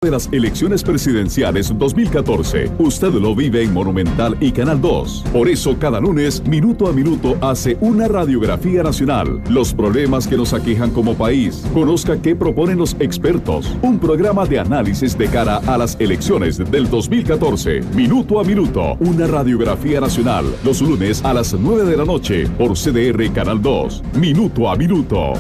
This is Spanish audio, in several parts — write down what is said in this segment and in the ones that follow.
De las elecciones presidenciales 2014, usted lo vive en Monumental y Canal 2. Por eso cada lunes, Minuto a Minuto hace una radiografía nacional. Los problemas que nos aquejan como país. Conozca qué proponen los expertos. Un programa de análisis de cara a las elecciones del 2014. Minuto a Minuto, una radiografía nacional. Los lunes a las 9 de la noche por CDR Canal 2. Minuto a Minuto.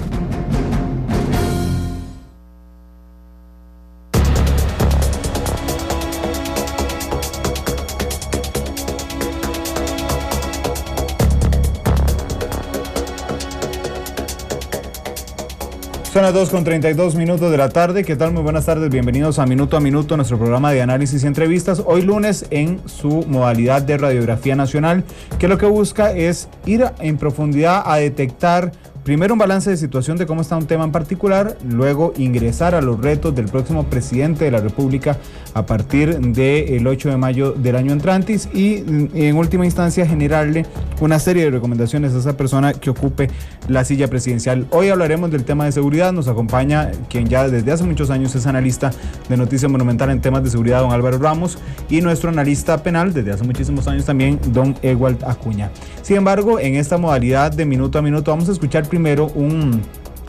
Son las 2:32 de la tarde. ¿Qué tal? Muy buenas tardes. Bienvenidos a Minuto, nuestro programa de análisis y entrevistas. Hoy lunes en su modalidad de radiografía nacional, que lo que busca es ir en profundidad a detectar primero un balance de situación de cómo está un tema en particular, luego ingresar a los retos del próximo presidente de la República a partir del 8 de mayo del año entrantes y en última instancia generarle una serie de recomendaciones a esa persona que ocupe la silla presidencial. Hoy hablaremos del tema de seguridad. Nos acompaña quien ya desde hace muchos años es analista de Noticia Monumental en temas de seguridad, don Álvaro Ramos, y nuestro analista penal desde hace muchísimos años también, don Ewald Acuña. Sin embargo, en esta modalidad de Minuto a Minuto vamos a escuchar primero un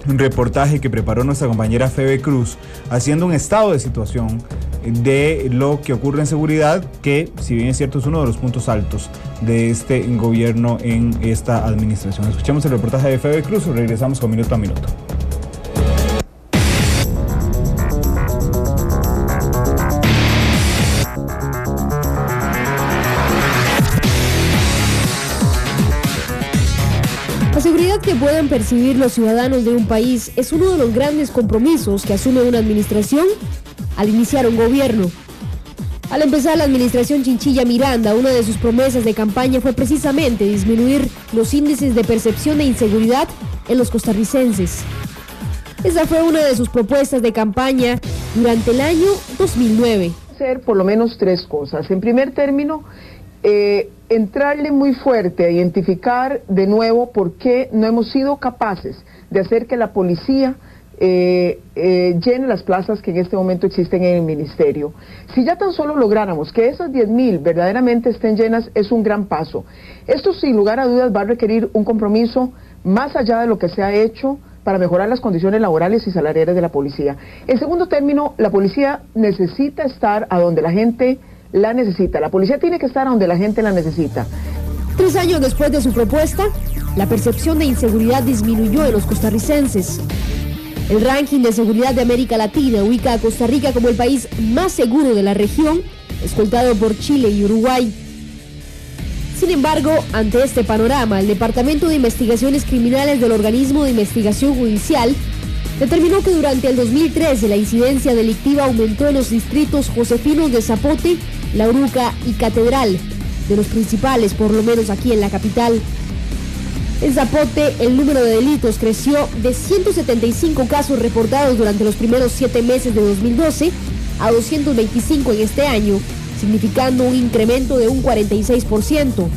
reportaje que preparó nuestra compañera Febe Cruz, haciendo un estado de situación de lo que ocurre en seguridad, que si bien es cierto es uno de los puntos altos de este gobierno en esta administración. Escuchemos el reportaje de Febe Cruz y regresamos con Minuto a Minuto. La seguridad que puedan percibir los ciudadanos de un país es uno de los grandes compromisos que asume una administración al iniciar un gobierno. Al empezar la administración Chinchilla Miranda, una de sus promesas de campaña fue precisamente disminuir los índices de percepción de inseguridad en los costarricenses. Esa fue una de sus propuestas de campaña durante el año 2009. Hacer por lo menos tres cosas. En primer término, entrarle muy fuerte a identificar de nuevo por qué no hemos sido capaces de hacer que la policía llene las plazas que en este momento existen en el ministerio. Si ya tan solo lográramos que esas 10,000 verdaderamente estén llenas, es un gran paso. Esto sin lugar a dudas va a requerir un compromiso más allá de lo que se ha hecho para mejorar las condiciones laborales y salariales de la policía. En segundo término, la policía necesita estar a donde la gente la necesita. La policía tiene que estar a donde la gente la necesita. 3 años después de su propuesta, la percepción de inseguridad disminuyó en los costarricenses. El ranking de seguridad de América Latina ubica a Costa Rica como el país más seguro de la región, escoltado por Chile y Uruguay. Sin embargo, ante este panorama, el Departamento de Investigaciones Criminales del Organismo de Investigación Judicial determinó que durante el 2013 la incidencia delictiva aumentó en los distritos josefinos de Zapote, La Uruca y Catedral, de los principales, por lo menos aquí en la capital. En Zapote, el número de delitos creció de 175 casos reportados durante los primeros 7 meses de 2012 a 225 en este año, significando un incremento de un 46%.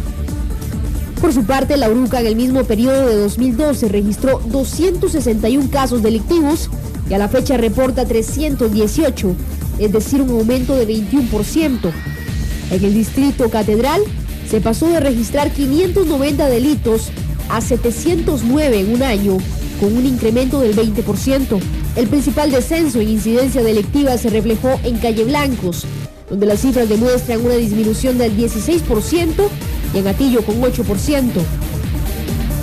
Por su parte, La Uruca en el mismo periodo de 2012 registró 261 casos delictivos y a la fecha reporta 318, es decir, un aumento de 21%. En el distrito Catedral se pasó de registrar 590 delitos a 709 en un año, con un incremento del 20%. El principal descenso en incidencia delictiva se reflejó en Calle Blancos, donde las cifras demuestran una disminución del 16%, y en Atillo con 8%.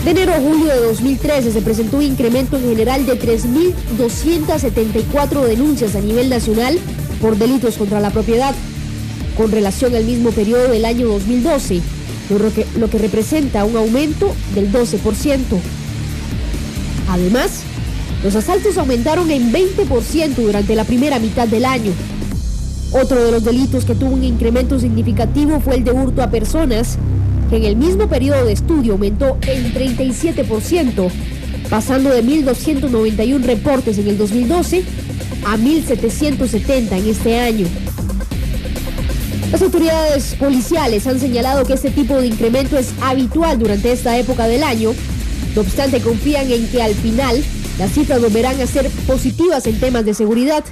De enero a julio de 2013 se presentó un incremento en general de 3.274 denuncias a nivel nacional por delitos contra la propiedad, con relación al mismo periodo del año 2012, lo que representa un aumento del 12%. Además, los asaltos aumentaron en 20% durante la primera mitad del año. Otro de los delitos que tuvo un incremento significativo fue el de hurto a personas, que en el mismo periodo de estudio aumentó en 37%, pasando de 1.291 reportes en el 2012 a 1.770 en este año. Las autoridades policiales han señalado que este tipo de incremento es habitual durante esta época del año. No obstante, confían en que al final las cifras volverán a ser positivas en temas de seguridad.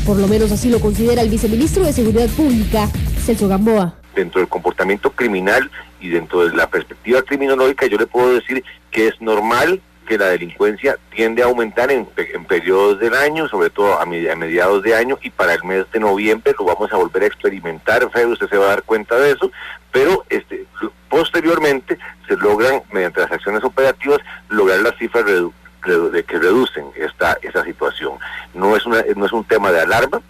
Por lo menos así lo considera el viceministro de Seguridad Pública, Celso Gamboa. Dentro del comportamiento criminal y dentro de la perspectiva criminológica, yo le puedo decir que es normal que la delincuencia tiende a aumentar en periodos del año, sobre todo a mediados de año, y para el mes de noviembre lo vamos a volver a experimentar, Fede, usted se va a dar cuenta de eso, pero posteriormente se logran, mediante las acciones operativas, lograr las cifras que reducen esa situación. No es un tema de alarma,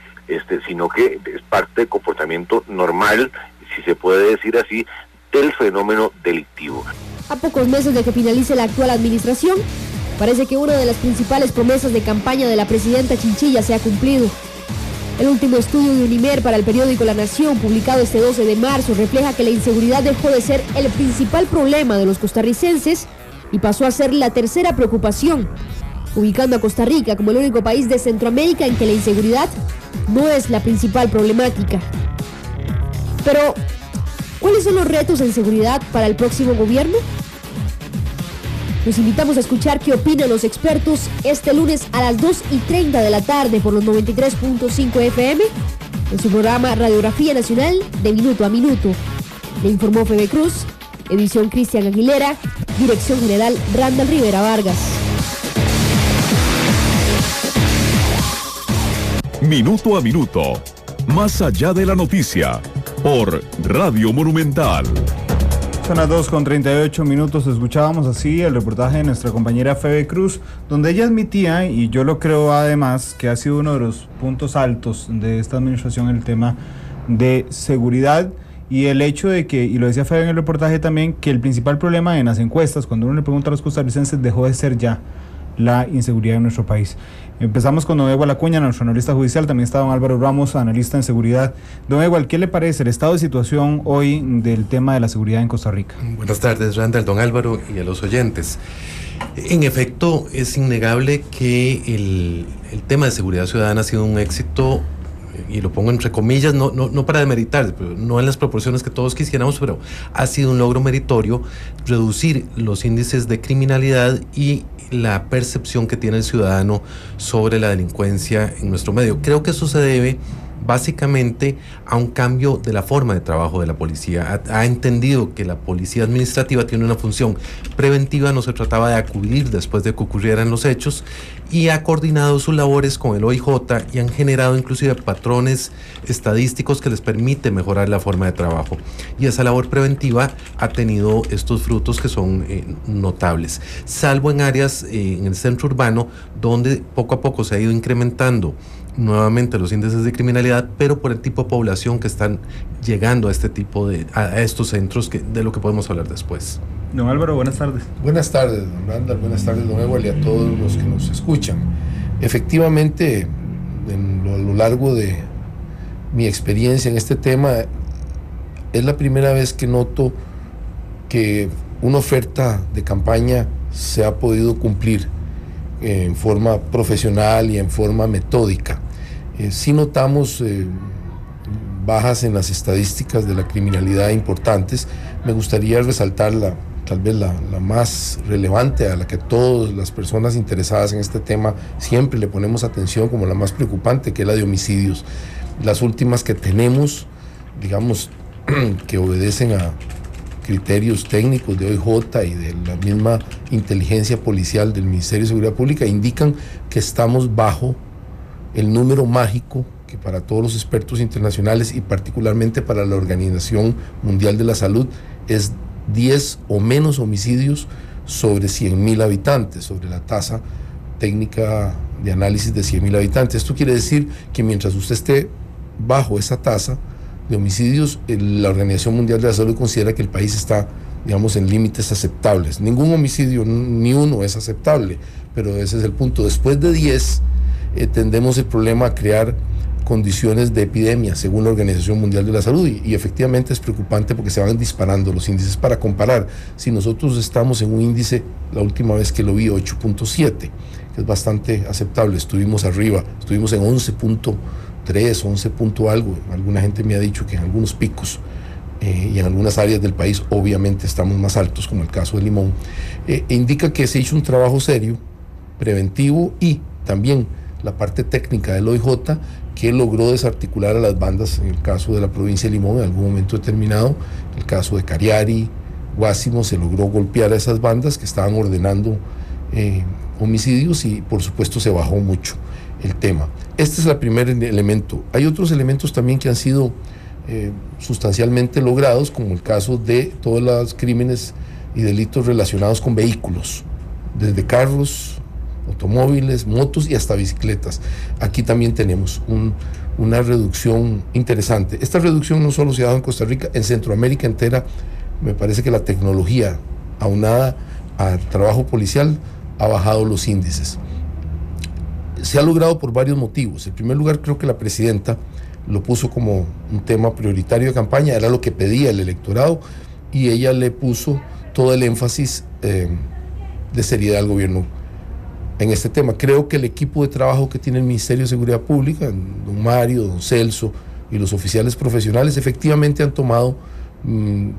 sino que es parte del comportamiento normal, si se puede decir así, del fenómeno delictivo. A pocos meses de que finalice la actual administración, parece que una de las principales promesas de campaña de la presidenta Chinchilla se ha cumplido. El último estudio de Unimer para el periódico La Nación, publicado este 12 de marzo, refleja que la inseguridad dejó de ser el principal problema de los costarricenses y pasó a ser la tercera preocupación, ubicando a Costa Rica como el único país de Centroamérica en que la inseguridad no es la principal problemática. Pero, ¿cuáles son los retos en seguridad para el próximo gobierno? Los invitamos a escuchar qué opinan los expertos este lunes a las 2:30 de la tarde por los 93.5 FM en su programa Radiografía Nacional de Minuto a Minuto. Le informó Febe Cruz, edición Cristian Aguilera, dirección general Randall Rivera Vargas. Minuto a minuto, más allá de la noticia, por Radio Monumental. Son las 2:38. Escuchábamos así el reportaje de nuestra compañera Febe Cruz, donde ella admitía, y yo lo creo además, que ha sido uno de los puntos altos de esta administración el tema de seguridad y el hecho de que, y lo decía Febe en el reportaje también, que el principal problema en las encuestas, cuando uno le pregunta a los costarricenses, dejó de ser ya la inseguridad en nuestro país. Empezamos con don Ewald Acuña, nuestro analista judicial. También está don Álvaro Ramos, analista en seguridad. Don Ewald, ¿qué le parece el estado de situación hoy del tema de la seguridad en Costa Rica? Buenas tardes, Randall, don Álvaro y a los oyentes. En efecto, es innegable que el tema de seguridad ciudadana ha sido un éxito, y lo pongo entre comillas, no para demeritar, pero no en las proporciones que todos quisiéramos, pero ha sido un logro meritorio reducir los índices de criminalidad y la percepción que tiene el ciudadano sobre la delincuencia en nuestro medio. Creo que eso se debe básicamente a un cambio de la forma de trabajo de la policía. Ha entendido que la policía administrativa tiene una función preventiva, no se trataba de acudir después de que ocurrieran los hechos, y ha coordinado sus labores con el OIJ y han generado inclusive patrones estadísticos que les permite mejorar la forma de trabajo. Y esa labor preventiva ha tenido estos frutos que son notables, salvo en áreas en el centro urbano, donde poco a poco se ha ido incrementando nuevamente los índices de criminalidad, pero por el tipo de población que están llegando a estos centros, de lo que podemos hablar después. Don Álvaro, buenas tardes. Buenas tardes, don Randall, buenas tardes, don Ewald, y a todos los que nos escuchan. Efectivamente, a lo largo de mi experiencia en este tema, es la primera vez que noto que una oferta de campaña se ha podido cumplir en forma profesional y en forma metódica. Sí notamos bajas en las estadísticas de la criminalidad importantes. Me gustaría resaltar tal vez la más relevante, a la que todas las personas interesadas en este tema siempre le ponemos atención como la más preocupante, que es la de homicidios. Las últimas que tenemos, digamos, que obedecen a criterios técnicos de OIJ y de la misma inteligencia policial del Ministerio de Seguridad Pública, indican que estamos bajo el número mágico que para todos los expertos internacionales y particularmente para la Organización Mundial de la Salud es 10 o menos homicidios sobre 100.000 habitantes, sobre la tasa técnica de análisis de 100.000 habitantes. Esto quiere decir que mientras usted esté bajo esa tasa de homicidios, la Organización Mundial de la Salud considera que el país está, digamos, en límites aceptables. Ningún homicidio, ni uno, es aceptable, pero ese es el punto. Después de 10, tendemos el problema a crear condiciones de epidemia, según la Organización Mundial de la Salud, y efectivamente es preocupante porque se van disparando los índices. Para comparar, si nosotros estamos en un índice, la última vez que lo vi, 8.7, que es bastante aceptable, estuvimos arriba, estuvimos en 11.3, 11 punto algo. Alguna gente me ha dicho que en algunos picos y en algunas áreas del país obviamente estamos más altos, como el caso de Limón. Indica que se hizo un trabajo serio, preventivo y también la parte técnica del OIJ, que logró desarticular a las bandas, en el caso de la provincia de Limón, en algún momento determinado, en el caso de Cariari, Guásimo, se logró golpear a esas bandas que estaban ordenando homicidios y por supuesto se bajó mucho el tema. Este es el primer elemento. Hay otros elementos también que han sido sustancialmente logrados, como el caso de todos los crímenes y delitos relacionados con vehículos, desde carros, automóviles, motos y hasta bicicletas. Aquí también tenemos una reducción interesante. Esta reducción no solo se ha dado en Costa Rica, en Centroamérica entera. Me parece que la tecnología aunada al trabajo policial ha bajado los índices. Se ha logrado por varios motivos. En primer lugar, creo que la presidenta lo puso como un tema prioritario de campaña, era lo que pedía el electorado, y ella le puso todo el énfasis de seriedad al gobierno en este tema. Creo que el equipo de trabajo que tiene el Ministerio de Seguridad Pública, don Mario, don Celso y los oficiales profesionales, efectivamente han tomado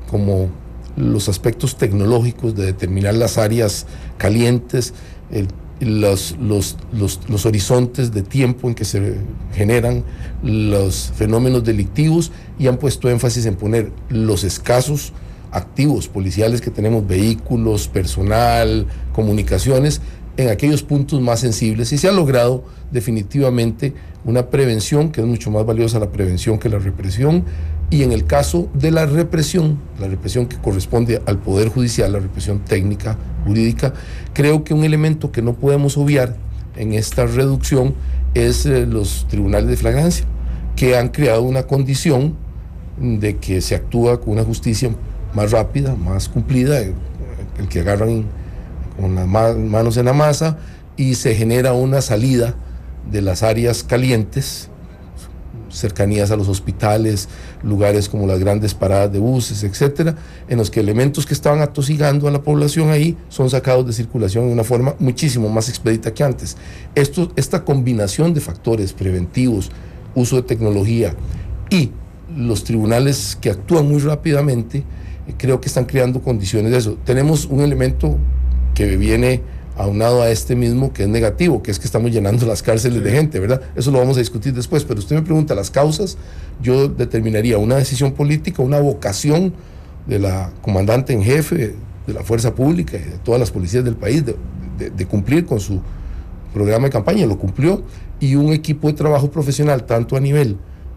como los aspectos tecnológicos de determinar las áreas calientes, los horizontes de tiempo en que se generan los fenómenos delictivos, y han puesto énfasis en poner los escasos activos policiales que tenemos, vehículos, personal, comunicaciones, en aquellos puntos más sensibles, y se ha logrado definitivamente una prevención que es mucho más valiosa la prevención que la represión. Y en el caso de la represión que corresponde al Poder Judicial, la represión técnica, jurídica, creo que un elemento que no podemos obviar en esta reducción es los tribunales de flagrancia, que han creado una condición de que se actúa con una justicia más rápida, más cumplida, el que agarran con las manos en la masa, y se genera una salida de las áreas calientes, cercanías a los hospitales, lugares como las grandes paradas de buses, etcétera, en los que elementos que estaban atosigando a la población ahí son sacados de circulación de una forma muchísimo más expedita que antes. Esta combinación de factores preventivos, uso de tecnología y los tribunales que actúan muy rápidamente, creo que están creando condiciones de eso. Tenemos un elemento que viene aunado a este mismo, que es negativo, que es que estamos llenando las cárceles de gente, ¿verdad? Eso lo vamos a discutir después, pero usted me pregunta las causas, yo determinaría una decisión política, una vocación de la comandante en jefe de la fuerza pública y de todas las policías del país de cumplir con su programa de campaña, lo cumplió, y un equipo de trabajo profesional, tanto a nivel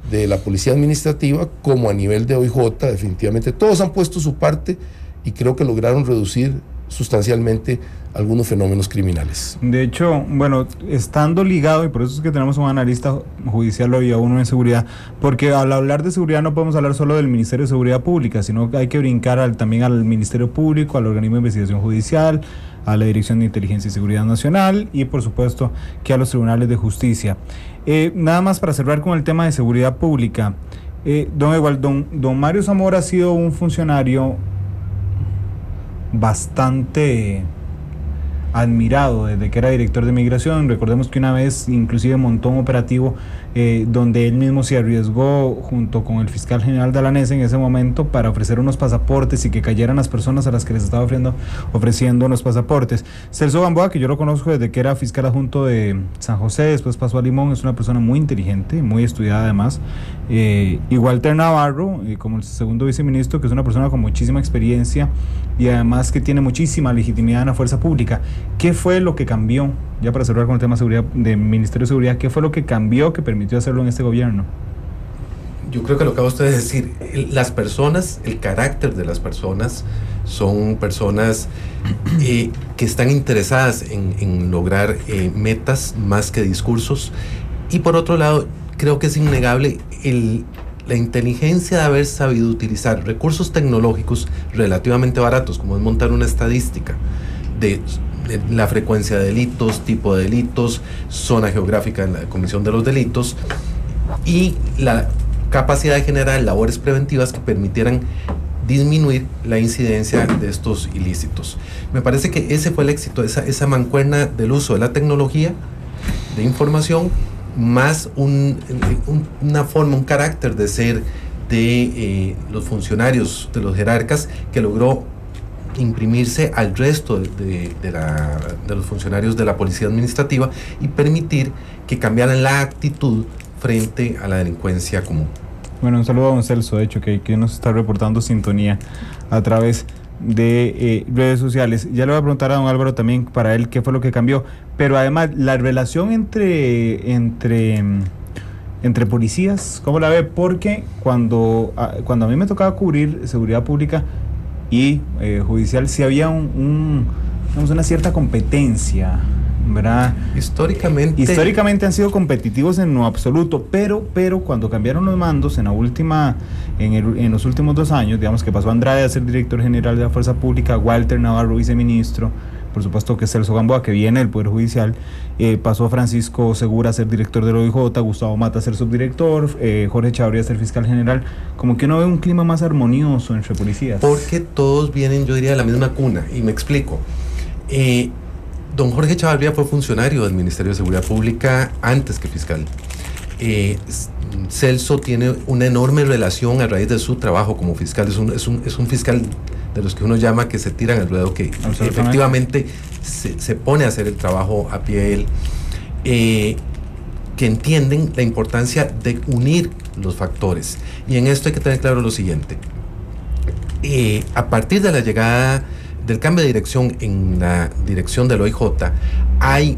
de la policía administrativa como a nivel de OIJ, definitivamente todos han puesto su parte y creo que lograron reducir sustancialmente algunos fenómenos criminales. De hecho, bueno, estando ligado, y por eso es que tenemos un analista judicial hoy a uno en seguridad, porque al hablar de seguridad no podemos hablar solo del Ministerio de Seguridad Pública, sino que hay que brincar también al Ministerio Público, al Organismo de Investigación Judicial, a la Dirección de Inteligencia y Seguridad Nacional y por supuesto que a los tribunales de justicia. Nada más para cerrar con el tema de seguridad pública, don Mario Zamora ha sido un funcionario bastante admirado desde que era director de migración. Recordemos que una vez inclusive montó un operativo donde él mismo se arriesgó junto con el fiscal general de Alanés en ese momento para ofrecer unos pasaportes y que cayeran las personas a las que les estaba ofreciendo unos pasaportes. Celso Gamboa, que yo lo conozco desde que era fiscal adjunto de San José, después pasó a Limón, es una persona muy inteligente, muy estudiada además, y Walter Navarro, como el segundo viceministro, que es una persona con muchísima experiencia y además que tiene muchísima legitimidad en la fuerza pública. ¿Qué fue lo que cambió, ya para cerrar con el tema de seguridad, del Ministerio de Seguridad, qué fue lo que cambió que permitió hacerlo en este gobierno? Yo creo que lo que acaba usted de decir, las personas, el carácter de las personas, son personas que están interesadas en lograr metas más que discursos, y por otro lado, creo que es innegable la inteligencia de haber sabido utilizar recursos tecnológicos relativamente baratos, como es montar una estadística de la frecuencia de delitos, tipo de delitos, zona geográfica en la comisión de los delitos, y la capacidad de generar labores preventivas que permitieran disminuir la incidencia de estos ilícitos. Me parece que ese fue el éxito, esa mancuerna del uso de la tecnología de información más una forma, un carácter de ser de los funcionarios, de los jerarcas, que logró imprimirse al resto de los funcionarios de la policía administrativa y permitir que cambiaran la actitud frente a la delincuencia común. Bueno, un saludo a don Celso, de hecho, que nos está reportando sintonía a través de redes sociales. Ya le voy a preguntar a don Álvaro también para él qué fue lo que cambió, pero además la relación entre policías, ¿cómo la ve? Porque cuando a mí me tocaba cubrir seguridad pública y judicial, sí había una cierta competencia, ¿verdad? Históricamente han sido competitivos en lo absoluto, pero cuando cambiaron los mandos en los últimos 2 años, digamos que pasó Andrade a ser director general de la Fuerza Pública, Walter Navarro viceministro, por supuesto que Celso Gamboa, que viene del Poder Judicial, pasó Francisco Segura a ser director del OIJ, Gustavo Mata a ser subdirector, Jorge Chavarría a ser fiscal general, como que uno ve un clima más armonioso entre policías. Porque todos vienen, yo diría, de la misma cuna, y me explico. Don Jorge Chavarría fue funcionario del Ministerio de Seguridad Pública antes que fiscal. Celso tiene una enorme relación a raíz de su trabajo como fiscal. Es un fiscal de los que uno llama que se tiran al ruedo, que efectivamente se pone a hacer el trabajo a pie él, que entienden la importancia de unir los factores. Y en esto hay que tener claro lo siguiente. A partir de la llegada del cambio de dirección en la dirección del OIJ, hay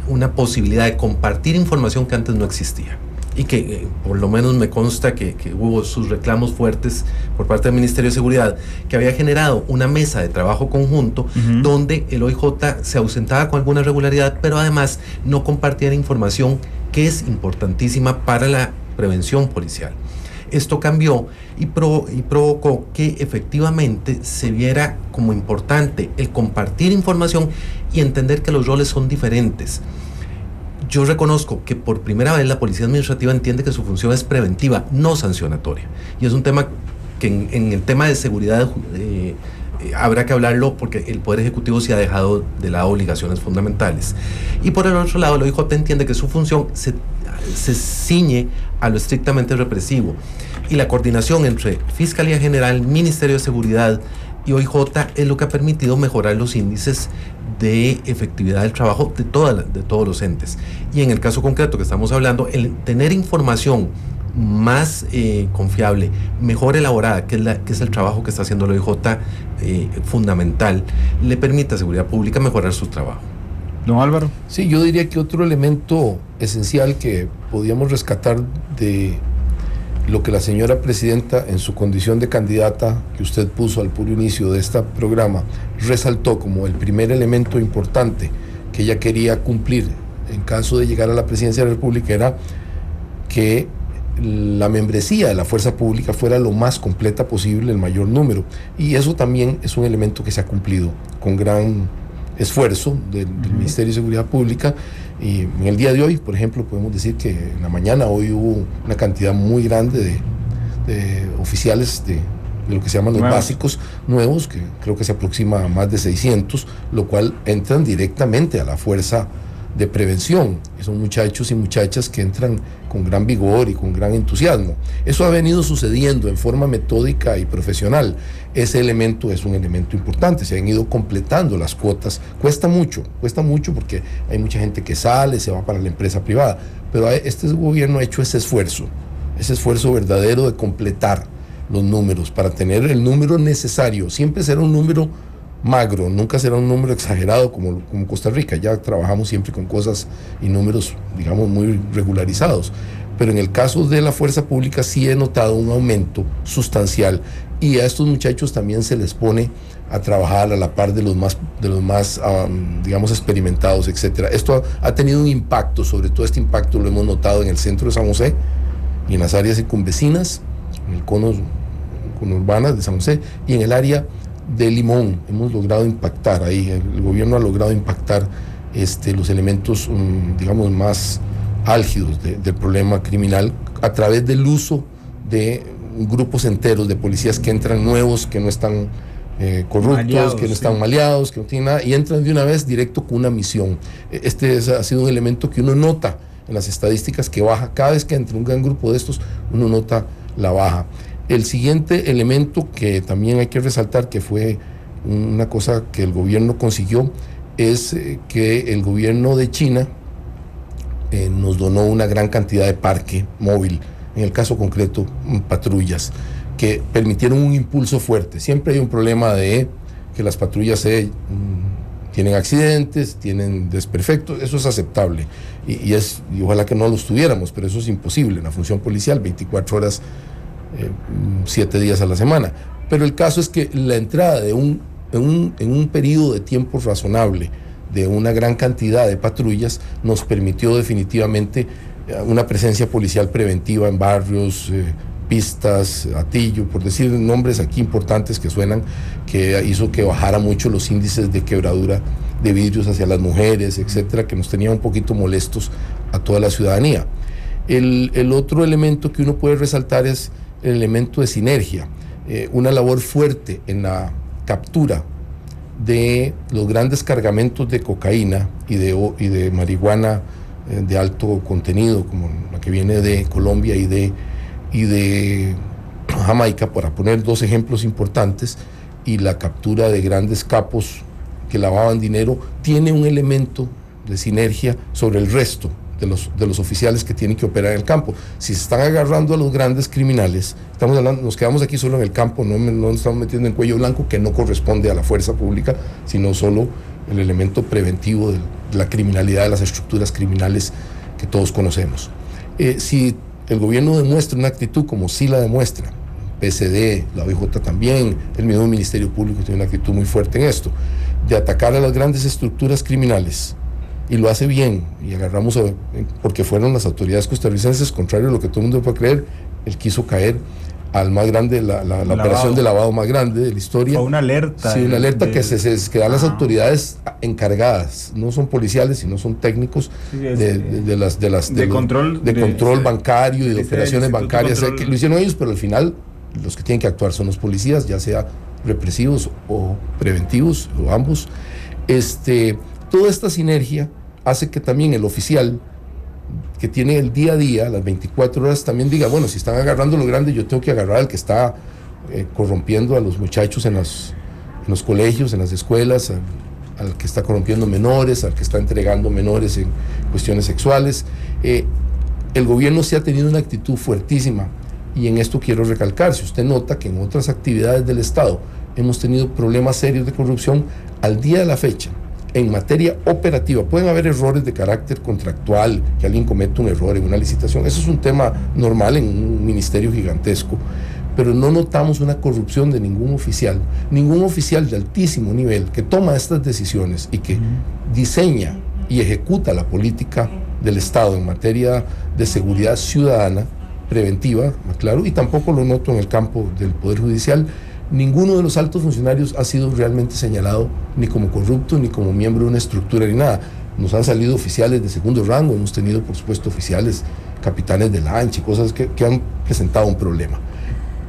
una posibilidad de compartir información que antes no existía, y que por lo menos me consta que hubo sus reclamos fuertes por parte del Ministerio de Seguridad, que había generado una mesa de trabajo conjunto, donde el OIJ se ausentaba con alguna regularidad, pero además no compartía la información que es importantísima para la prevención policial. Esto cambió y provocó que efectivamente se viera como importante el compartir información y entender que los roles son diferentes. Yo reconozco que por primera vez la Policía Administrativa entiende que su función es preventiva, no sancionatoria. Y es un tema que en el tema de seguridad habrá que hablarlo, porque el Poder Ejecutivo se ha dejado de lado obligaciones fundamentales. Y por el otro lado, el OIJ entiende que su función se ciñe a lo estrictamente represivo. Y la coordinación entre Fiscalía General, Ministerio de Seguridad y OIJ es lo que ha permitido mejorar los índices de efectividad del trabajo de todos los entes. Y en el caso concreto que estamos hablando, el tener información más confiable, mejor elaborada, que es el trabajo que está haciendo el OIJ, fundamental, le permite a Seguridad Pública mejorar su trabajo. Don Álvaro. Sí, yo diría que otro elemento esencial que podíamos rescatar de lo que la señora presidenta, en su condición de candidata que usted puso al puro inicio de este programa, resaltó como el primer elemento importante que ella quería cumplir en caso de llegar a la presidencia de la República, era que la membresía de la fuerza pública fuera lo más completa posible, el mayor número. Y eso también es un elemento que se ha cumplido con gran esfuerzo del Ministerio de Seguridad Pública. Y en el día de hoy, por ejemplo, podemos decir que en la mañana hoy hubo una cantidad muy grande de oficiales de lo que se llaman los básicos nuevos, que creo que se aproxima a más de 600, lo cual entran directamente a la fuerza de prevención. Son muchachos y muchachas que entran con gran vigor y con gran entusiasmo. Eso ha venido sucediendo en forma metódica y profesional. Ese elemento es un elemento importante. Se han ido completando las cuotas. Cuesta mucho porque hay mucha gente que sale, se va para la empresa privada, pero este gobierno ha hecho ese esfuerzo verdadero de completar los números para tener el número necesario. Siempre será un número magro, nunca será un número exagerado como Costa Rica. Ya trabajamos siempre con cosas y números, digamos, muy regularizados, pero en el caso de la fuerza pública sí he notado un aumento sustancial, y a estos muchachos también se les pone a trabajar a la par de los más digamos, experimentados, etcétera. Esto ha tenido un impacto. Sobre todo este impacto lo hemos notado en el centro de San José y en las áreas circunvecinas, en el cono urbanas de San José y en el área de Limón. Hemos logrado impactar ahí, el gobierno ha logrado impactar los elementos, digamos, más álgidos del problema criminal a través del uso de grupos enteros de policías que entran nuevos, que no están corruptos, maleados, que no están maleados, que no tienen nada, y entran de una vez directo con una misión. Ha sido un elemento que uno nota en las estadísticas, que baja cada vez que entra un gran grupo de estos, uno nota la baja. El siguiente elemento que también hay que resaltar, que fue una cosa que el gobierno consiguió es que el gobierno de China nos donó una gran cantidad de parque móvil, en el caso concreto patrullas, que permitieron un impulso fuerte. Siempre hay un problema de que las patrullas tienen accidentes, tienen desperfectos, eso es aceptable y ojalá que no los tuviéramos, pero eso es imposible, una función policial 24 horas, 7 días a la semana. Pero el caso es que la entrada en un periodo de tiempo razonable de una gran cantidad de patrullas nos permitió definitivamente una presencia policial preventiva en barrios, pistas, Atillo, por decir nombres aquí importantes que suenan, que hizo que bajara mucho los índices de quebradura de vidrios hacia las mujeres, etcétera, que nos tenía un poquito molestos a toda la ciudadanía. El otro elemento que uno puede resaltar es el elemento de sinergia, una labor fuerte en la captura de los grandes cargamentos de cocaína y de marihuana de alto contenido, como la que viene de Colombia y de Jamaica, para poner dos ejemplos importantes, y la captura de grandes capos que lavaban dinero, tiene un elemento de sinergia sobre el resto de los oficiales que tienen que operar en el campo. Si se están agarrando a los grandes criminales, nos quedamos aquí solo en el campo, no nos estamos metiendo en cuello blanco, que no corresponde a la fuerza pública, sino solo el elemento preventivo de la criminalidad, de las estructuras criminales que todos conocemos. Si el gobierno demuestra una actitud como sí la demuestra, PSD, la OIJ también, el mismo Ministerio Público tiene una actitud muy fuerte en esto, de atacar a las grandes estructuras criminales, y lo hace bien, y agarramos porque fueron las autoridades costarricenses, contrario a lo que todo el mundo puede creer, él quiso caer al más grande, la operación de lavado más grande de la historia. Fue una alerta. Sí, una alerta que dan las autoridades encargadas, no son policiales, sino son técnicos de control bancario y de operaciones bancarias, que lo hicieron ellos, pero al final los que tienen que actuar son los policías, ya sea represivos o preventivos, o ambos. Toda esta sinergia hace que también el oficial que tiene el día a día, las 24 horas, también diga, bueno, si están agarrando lo grande, yo tengo que agarrar al que está corrompiendo a los muchachos en los colegios, en las escuelas, al que está corrompiendo menores, al que está entregando menores en cuestiones sexuales. El gobierno sí ha tenido una actitud fuertísima, y en esto quiero recalcar, si usted nota que en otras actividades del Estado hemos tenido problemas serios de corrupción, al día de la fecha, en materia operativa, pueden haber errores de carácter contractual, que alguien cometa un error en una licitación, eso es un tema normal en un ministerio gigantesco, pero no notamos una corrupción de ningún oficial de altísimo nivel que toma estas decisiones y que diseña y ejecuta la política del Estado en materia de seguridad ciudadana preventiva, claro, y tampoco lo noto en el campo del Poder Judicial. Ninguno de los altos funcionarios ha sido realmente señalado ni como corrupto, ni como miembro de una estructura, ni nada. Nos han salido oficiales de segundo rango, hemos tenido, por supuesto, oficiales, capitanes de lancha y cosas que han presentado un problema.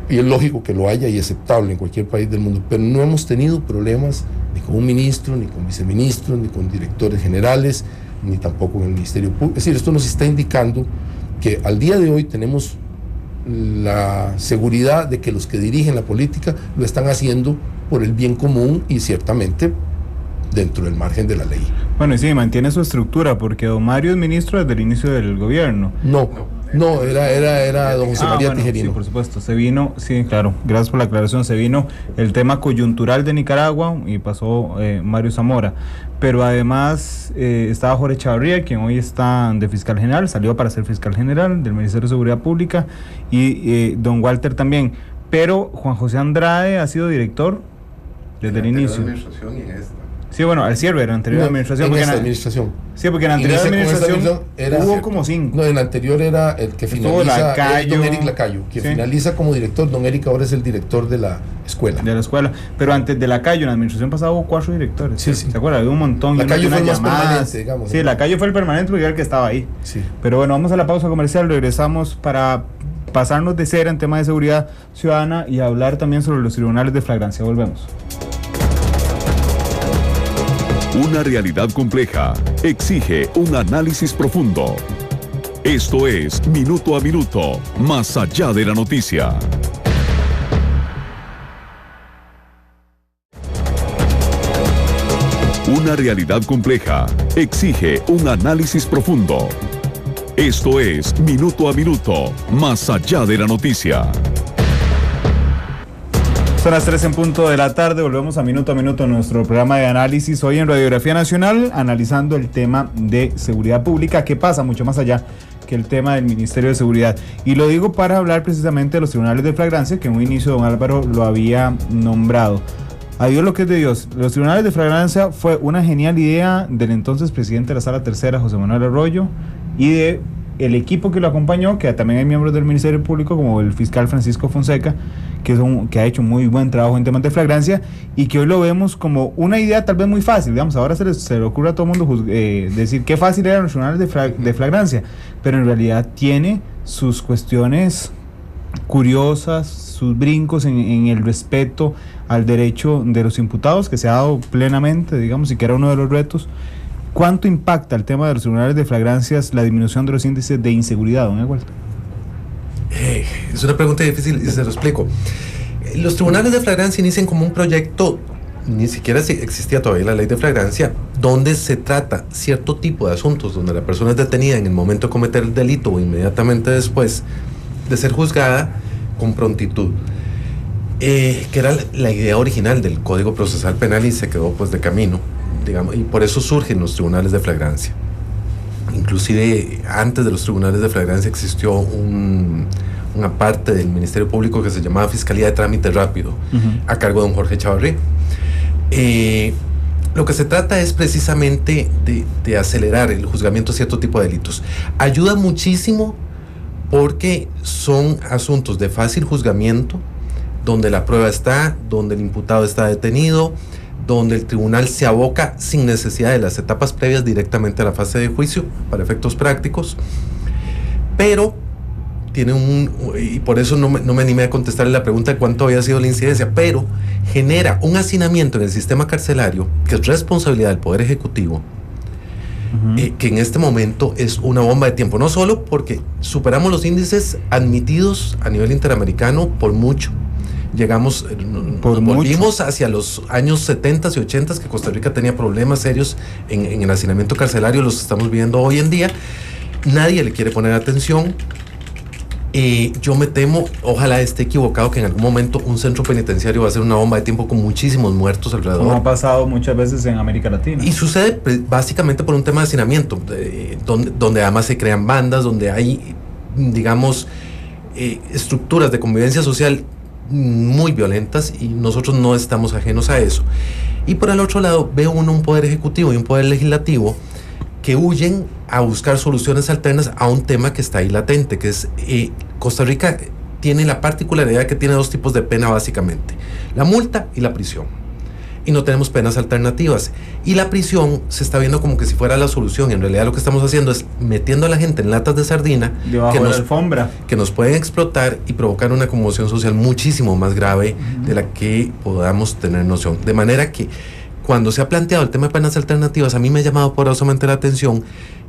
Y es lógico que lo haya y aceptable en cualquier país del mundo, pero no hemos tenido problemas ni con un ministro, ni con viceministros, ni con directores generales, ni tampoco con el Ministerio Público. Es decir, esto nos está indicando que al día de hoy tenemos la seguridad de que los que dirigen la política lo están haciendo por el bien común y ciertamente dentro del margen de la ley. Bueno, y sí, mantiene su estructura, porque don Mario es ministro desde el inicio del gobierno. No, era don José María Tijerino. Sí, por supuesto, se vino, sí, claro, gracias por la aclaración, se vino el tema coyuntural de Nicaragua y pasó Mario Zamora, pero además estaba Jorge Chavarría, quien hoy está de fiscal general, salió para ser fiscal general del Ministerio de Seguridad Pública, y don Walter también, pero Juan José Andrade ha sido director desde el inicio. Sí, bueno, al cierre, en la anterior administración. En esta administración. Sí, porque en la anterior administración hubo como 5. No, en la anterior era el que finaliza, don Eric Lacayo, quien finaliza como director. Don Eric ahora es el director de la escuela. De la escuela. Pero antes de Lacayo, en la administración pasada hubo 4 directores. Sí. ¿Se acuerdan? Había un montón. Lacayo fue el más permanente, digamos. Sí, Lacayo fue el permanente porque era el que estaba ahí. Sí. Pero bueno, vamos a la pausa comercial, regresamos para pasarnos de cera en tema de seguridad ciudadana y hablar también sobre los tribunales de flagrancia. Volvemos. Una realidad compleja exige un análisis profundo. Esto es Minuto a Minuto, más allá de la noticia. Una realidad compleja exige un análisis profundo. Esto es Minuto a Minuto, más allá de la noticia. Son las 3 en punto de la tarde, volvemos a Minuto nuestro programa de análisis hoy en Radiografía Nacional, analizando el tema de seguridad pública, que pasa mucho más allá que el tema del Ministerio de Seguridad. Y lo digo para hablar precisamente de los tribunales de flagrancia, que en un inicio don Álvaro lo había nombrado. A Dios lo que es de Dios, los tribunales de flagrancia fue una genial idea del entonces presidente de la Sala Tercera, José Manuel Arroyo, y de el equipo que lo acompañó, que también hay miembros del Ministerio Público, como el fiscal Francisco Fonseca, que ha hecho muy buen trabajo en temas de flagrancia, y que hoy lo vemos como una idea tal vez muy fácil. Digamos, ahora se le ocurre a todo el mundo decir qué fácil eran los tribunales de flagrancia, pero en realidad tiene sus cuestiones curiosas, sus brincos en el respeto al derecho de los imputados, que se ha dado plenamente, digamos, y que era uno de los retos. ¿Cuánto impacta el tema de los tribunales de flagrancias la disminución de los índices de inseguridad, don Ewald? Es una pregunta difícil y se lo explico. Los tribunales de flagrancia inician como un proyecto, ni siquiera existía todavía la ley de flagrancia, donde se trata cierto tipo de asuntos donde la persona es detenida en el momento de cometer el delito o inmediatamente después de ser juzgada con prontitud, que era la idea original del Código Procesal Penal y se quedó pues de camino, digamos, y por eso surgen los tribunales de flagrancia. Inclusive antes de los tribunales de flagrancia existió una parte del Ministerio Público que se llamaba Fiscalía de Trámite Rápido, a cargo de don Jorge Chavarri. Lo que se trata es precisamente de acelerar el juzgamiento de cierto tipo de delitos. Ayuda muchísimo porque son asuntos de fácil juzgamiento, donde la prueba está, donde el imputado está detenido, donde el tribunal se aboca sin necesidad de las etapas previas directamente a la fase de juicio para efectos prácticos, pero tiene y por eso no me animé a contestarle la pregunta de cuánto había sido la incidencia, pero genera un hacinamiento en el sistema carcelario que es responsabilidad del Poder Ejecutivo, que en este momento es una bomba de tiempo, no solo porque superamos los índices admitidos a nivel interamericano por mucho. Volvimos hacia los años 70 y 80 que Costa Rica tenía problemas serios en el hacinamiento carcelario, los estamos viendo hoy en día. Nadie le quiere poner atención. Yo me temo, ojalá esté equivocado, que en algún momento un centro penitenciario va a ser una bomba de tiempo con muchísimos muertos alrededor. Como ha pasado muchas veces en América Latina. Y sucede básicamente por un tema de hacinamiento, donde además se crean bandas, donde hay, digamos, estructuras de convivencia social muy violentas, y nosotros no estamos ajenos a eso. Y por el otro lado veo un poder ejecutivo y un poder legislativo que huyen a buscar soluciones alternas a un tema que está ahí latente, que es Costa Rica tiene la particularidad que tiene dos tipos de pena básicamente: la multa y la prisión, y no tenemos penas alternativas, y la prisión se está viendo como que si fuera la solución, y en realidad lo que estamos haciendo es metiendo a la gente en latas de sardina debajo de la alfombra, que nos pueden explotar y provocar una conmoción social muchísimo más grave de la que podamos tener noción. De manera que cuando se ha planteado el tema de penas alternativas, a mí me ha llamado poderosamente la atención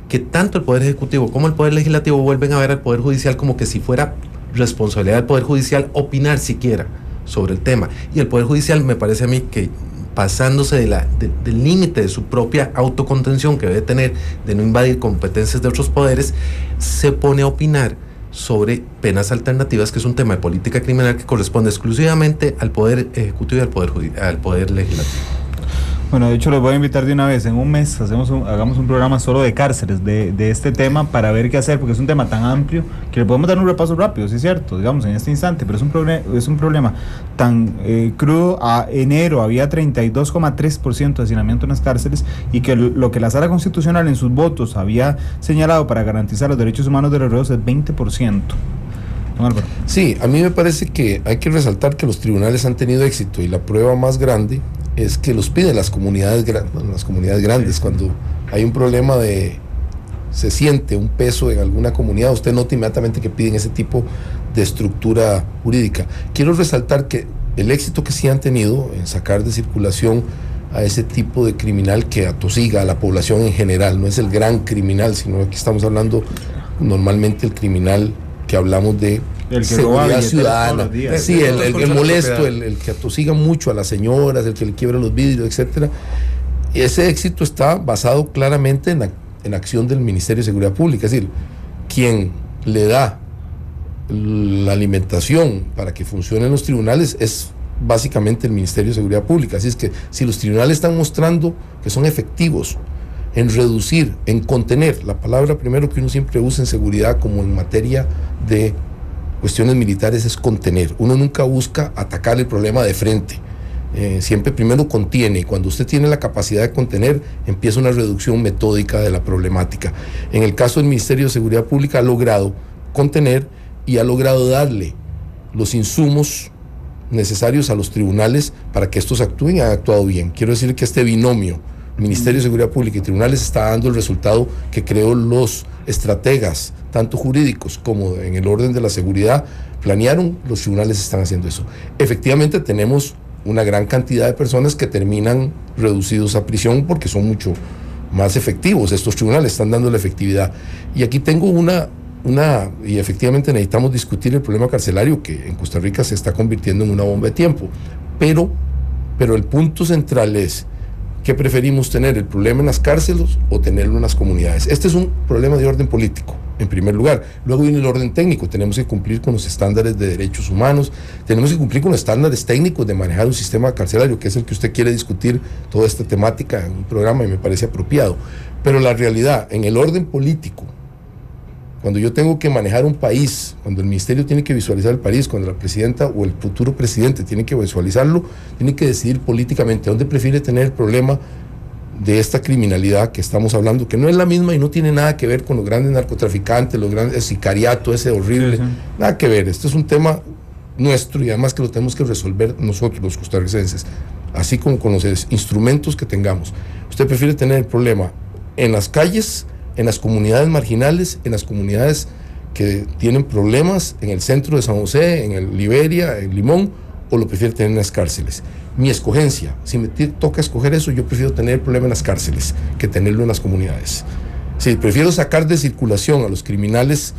que tanto el Poder Ejecutivo como el Poder Legislativo vuelven a ver al Poder Judicial como que si fuera responsabilidad del Poder Judicial opinar siquiera sobre el tema, y el Poder Judicial me parece a mí que, pasándose del límite de su propia autocontención que debe tener, de no invadir competencias de otros poderes, se pone a opinar sobre penas alternativas, que es un tema de política criminal que corresponde exclusivamente al Poder Ejecutivo y al Poder Legislativo. Bueno, de hecho los voy a invitar de una vez, en un mes hagamos un programa solo de cárceles, de este tema, para ver qué hacer, porque es un tema tan amplio que le podemos dar un repaso rápido, sí es cierto, digamos en este instante, pero es un problema tan crudo. A enero había 32,3% de hacinamiento en las cárceles, y que lo que la Sala Constitucional en sus votos había señalado para garantizar los derechos humanos de los reos es 20%. Don Álvaro. Sí, a mí me parece que hay que resaltar que los tribunales han tenido éxito, y la prueba más grande es que los piden las comunidades grandes. Cuando hay un problema se siente un peso en alguna comunidad, usted nota inmediatamente que piden ese tipo de estructura jurídica. Quiero resaltar que el éxito que sí han tenido en sacar de circulación a ese tipo de criminal que atosiga a la población en general, no es el gran criminal, sino aquí estamos hablando normalmente el criminal que hablamos de el que seguridad ciudadana, sí, el molesto, el que atosiga mucho a las señoras, el que le quiebra los vidrios, etcétera. ese éxito está basado claramente en la acción del Ministerio de Seguridad Pública, es decir, quien le da la alimentación para que funcionen los tribunales es básicamente el Ministerio de Seguridad Pública. Así es que si los tribunales están mostrando que son efectivos en reducir, en contener, la palabra primero que uno siempre usa en seguridad como en materia de cuestiones militares es contener. Uno nunca busca atacar el problema de frente. Siempre primero contiene, y cuando usted tiene la capacidad de contener, empieza una reducción metódica de la problemática. En el caso del Ministerio de Seguridad Pública ha logrado contener y ha logrado darle los insumos necesarios a los tribunales para que estos actúen y han actuado bien. Quiero decir que este binomio, Ministerio de Seguridad Pública y tribunales, está dando el resultado que creo los estrategas, tanto jurídicos como en el orden de la seguridad, planearon. Los tribunales están haciendo eso. Efectivamente tenemos una gran cantidad de personas que terminan reducidos a prisión porque son mucho más efectivos. Estos tribunales están dando la efectividad. Y aquí tengo y efectivamente necesitamos discutir el problema carcelario, que en Costa Rica se está convirtiendo en una bomba de tiempo. Pero el punto central es, ¿qué preferimos tener? ¿El problema en las cárceles o tenerlo en las comunidades? Este es un problema de orden político, en primer lugar. Luego viene el orden técnico. Tenemos que cumplir con los estándares de derechos humanos, tenemos que cumplir con los estándares técnicos de manejar un sistema carcelario, que es el que usted quiere discutir toda esta temática en un programa y me parece apropiado. Pero la realidad, en el orden político, cuando yo tengo que manejar un país, cuando el ministerio tiene que visualizar el país, cuando la presidenta o el futuro presidente tiene que visualizarlo, tiene que decidir políticamente dónde prefiere tener el problema de esta criminalidad que estamos hablando, que no es la misma y no tiene nada que ver con los grandes narcotraficantes, los grandes, el sicariato ese horrible, nada que ver. Este es un tema nuestro y además que lo tenemos que resolver nosotros los costarricenses, así como con los instrumentos que tengamos. Usted prefiere tener el problema en las calles, en las comunidades marginales, en las comunidades que tienen problemas, en el centro de San José, en el Liberia, en Limón, o lo prefiere tener en las cárceles. Mi escogencia, si me toca escoger eso, yo prefiero tener el problema en las cárceles que tenerlo en las comunidades. Si prefiero sacar de circulación a los criminales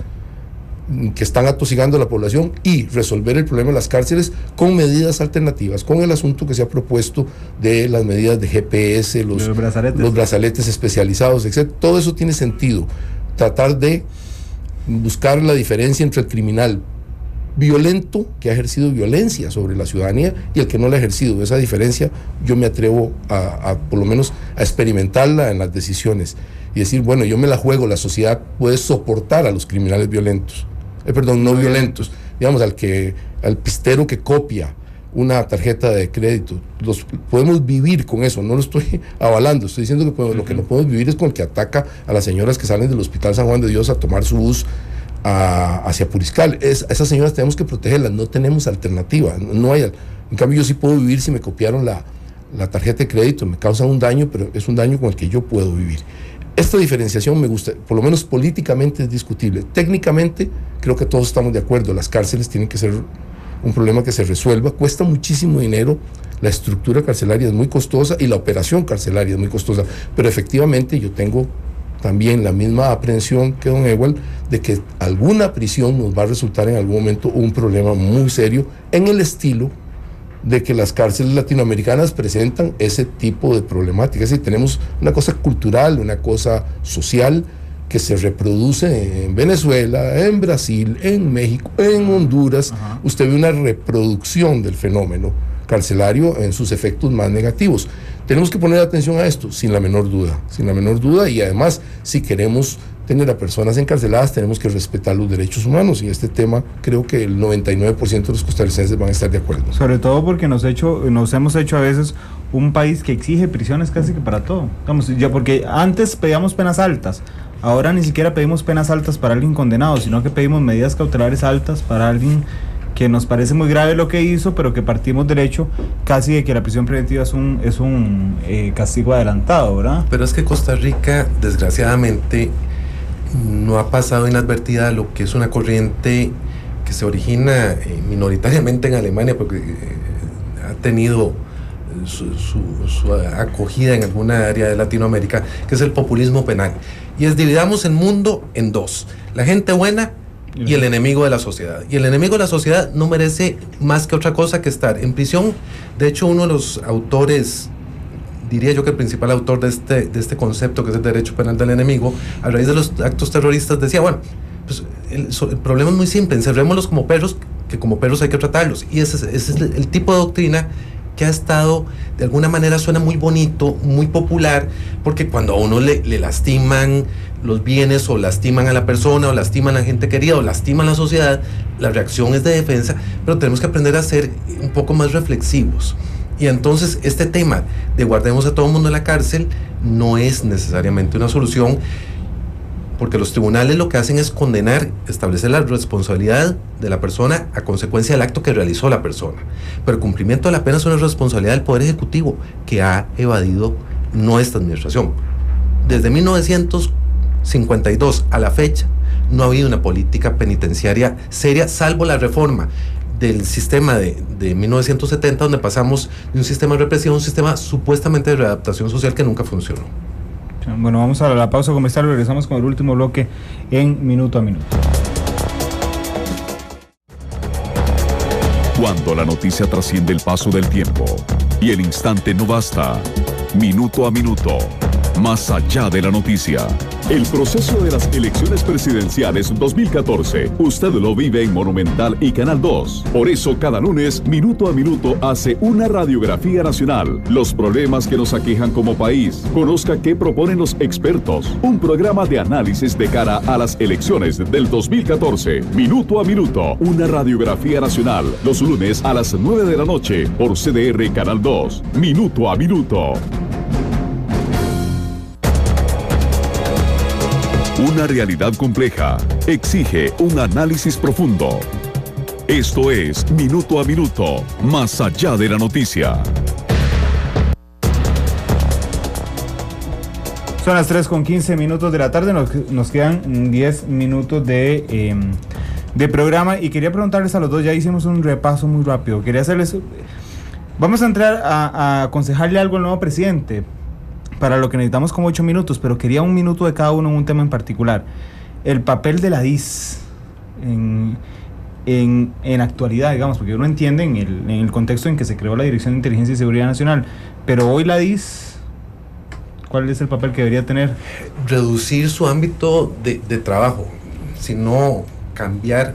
que están atosigando a la población y resolver el problema en las cárceles con medidas alternativas, con el asunto que se ha propuesto de las medidas de GPS, los brazaletes especializados, etc. Todo eso tiene sentido. Tratar de buscar la diferencia entre el criminal violento que ha ejercido violencia sobre la ciudadanía y el que no la ha ejercido. Esa diferencia yo me atrevo a por lo menos a experimentarla en las decisiones y decir, bueno, yo me la juego, la sociedad puede soportar a los criminales violentos, no violentos, digamos, al pistero que copia una tarjeta de crédito, podemos vivir con eso, no lo estoy avalando, estoy diciendo que lo que no podemos vivir es con el que ataca a las señoras que salen del Hospital San Juan de Dios a tomar su bus hacia Puriscal. Esas señoras tenemos que protegerlas, no tenemos alternativa, no hay. En cambio yo sí puedo vivir si me copiaron la tarjeta de crédito, me causan un daño, pero es un daño con el que yo puedo vivir. Esta diferenciación me gusta, por lo menos políticamente es discutible. Técnicamente creo que todos estamos de acuerdo, las cárceles tienen que ser un problema que se resuelva, cuesta muchísimo dinero, la estructura carcelaria es muy costosa y la operación carcelaria es muy costosa, pero efectivamente yo tengo también la misma aprehensión que don Ewald de que alguna prisión nos va a resultar en algún momento un problema muy serio en el estilo de que las cárceles latinoamericanas presentan ese tipo de problemática. Es decir, tenemos una cosa cultural, una cosa social que se reproduce en Venezuela, en Brasil, en México, en Honduras. Ajá. Usted ve una reproducción del fenómeno carcelario en sus efectos más negativos. Tenemos que poner atención a esto, sin la menor duda, y además, si queremos tener a personas encarceladas, tenemos que respetar los derechos humanos, y este tema creo que el 99% de los costarricenses van a estar de acuerdo. Sobre todo porque nos hemos hecho a veces un país que exige prisiones casi que para todo. Digamos, ya porque antes pedíamos penas altas, ahora ni siquiera pedimos penas altas para alguien condenado, sino que pedimos medidas cautelares altas para alguien que nos parece muy grave lo que hizo, pero que partimos del hecho casi de que la prisión preventiva es un castigo adelantado, ¿verdad? Pero es que Costa Rica, desgraciadamente, no ha pasado inadvertida lo que es una corriente que se origina minoritariamente en Alemania, porque ha tenido su acogida en alguna área de Latinoamérica, que es el populismo penal. Y es dividamos el mundo en dos: la gente buena y el enemigo de la sociedad. Y el enemigo de la sociedad no merece más que otra cosa que estar en prisión. De hecho, uno de los autores diría yo que el principal autor de este concepto, que es el derecho penal del enemigo, a raíz de los actos terroristas decía, bueno, pues el problema es muy simple, encerrémoslos como perros, que como perros hay que tratarlos. Y ese es el tipo de doctrina que ha estado, de alguna manera suena muy bonito, muy popular, porque cuando a uno le lastiman los bienes, o lastiman a la persona, o lastiman a la gente querida, o lastiman a la sociedad, la reacción es de defensa, pero tenemos que aprender a ser un poco más reflexivos. Y entonces este tema de guardemos a todo el mundo en la cárcel no es necesariamente una solución, porque los tribunales lo que hacen es condenar, establecer la responsabilidad de la persona a consecuencia del acto que realizó la persona. Pero el cumplimiento de la pena es una responsabilidad del Poder Ejecutivo, que ha evadido nuestra administración. Desde 1952 a la fecha no ha habido una política penitenciaria seria, salvo la reforma del sistema de 1970, donde pasamos de un sistema represivo a un sistema supuestamente de readaptación social que nunca funcionó. Bueno, vamos a la pausa comercial, regresamos con el último bloque en Minuto a Minuto. Cuando la noticia trasciende el paso del tiempo y el instante no basta, Minuto a Minuto, más allá de la noticia. El proceso de las elecciones presidenciales 2014, usted lo vive en Monumental y Canal 2. Por eso cada lunes, Minuto a Minuto, hace una radiografía nacional. Los problemas que nos aquejan como país. Conozca qué proponen los expertos. Un programa de análisis de cara a las elecciones del 2014. Minuto a Minuto, una radiografía nacional. Los lunes a las 9 de la noche por CDR Canal 2. Minuto a Minuto. Una realidad compleja exige un análisis profundo. Esto es Minuto a Minuto, más allá de la noticia. Son las 3:15 de la tarde, nos quedan 10 minutos de programa, y quería preguntarles a los dos, ya hicimos un repaso muy rápido, quería hacerles, vamos a entrar a aconsejarle algo al nuevo presidente, para lo que necesitamos como 8 minutos, pero quería 1 minuto de cada uno en un tema en particular. El papel de la DIS en actualidad, digamos, porque uno entiende en el contexto en que se creó la Dirección de Inteligencia y Seguridad Nacional, pero hoy la DIS, ¿cuál es el papel que debería tener? Reducir su ámbito de trabajo, sino cambiar,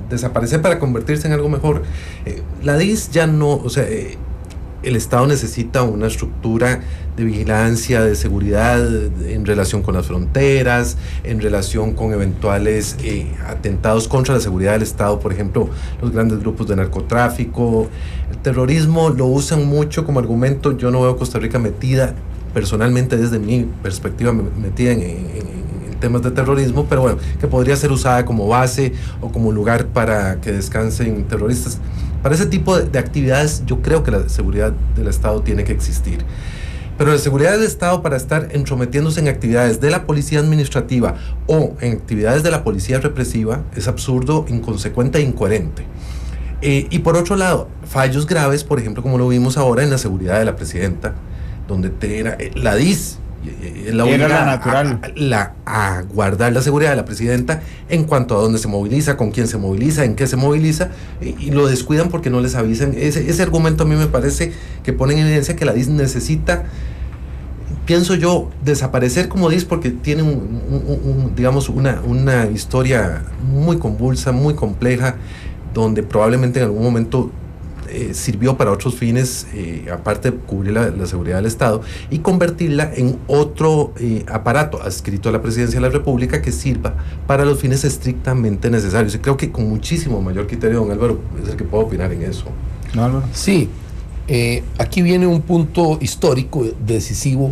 desaparecer para convertirse en algo mejor. La DIS ya no, o sea, el Estado necesita una estructura de vigilancia, de seguridad en relación con las fronteras, en relación con eventuales atentados contra la seguridad del Estado, por ejemplo, los grandes grupos de narcotráfico. El terrorismo lo usan mucho como argumento. Yo no veo a Costa Rica metida, personalmente desde mi perspectiva, metida en temas de terrorismo, pero bueno, que podría ser usada como base o como lugar para que descansen terroristas. Para ese tipo de actividades yo creo que la seguridad del Estado tiene que existir. Pero la seguridad del Estado, para estar entrometiéndose en actividades de la policía administrativa o en actividades de la policía represiva, es absurdo, inconsecuente e incoherente. Y por otro lado, fallos graves, por ejemplo, como lo vimos ahora en la seguridad de la presidenta, donde la DIS la natural a guardar la seguridad de la presidenta en cuanto a dónde se moviliza, con quién se moviliza, en qué se moviliza, y lo descuidan porque no les avisan. Ese argumento a mí me parece que pone en evidencia que la DIS necesita, pienso yo, desaparecer como DIS, porque tiene digamos una historia muy convulsa, muy compleja, donde probablemente en algún momento sirvió para otros fines, aparte de cubrir la seguridad del Estado, y convertirla en otro aparato adscrito a la Presidencia de la República que sirva para los fines estrictamente necesarios. Y creo que con muchísimo mayor criterio, don Álvaro, es el que puedo opinar en eso. ¿No, Álvaro? Sí, aquí viene un punto histórico decisivo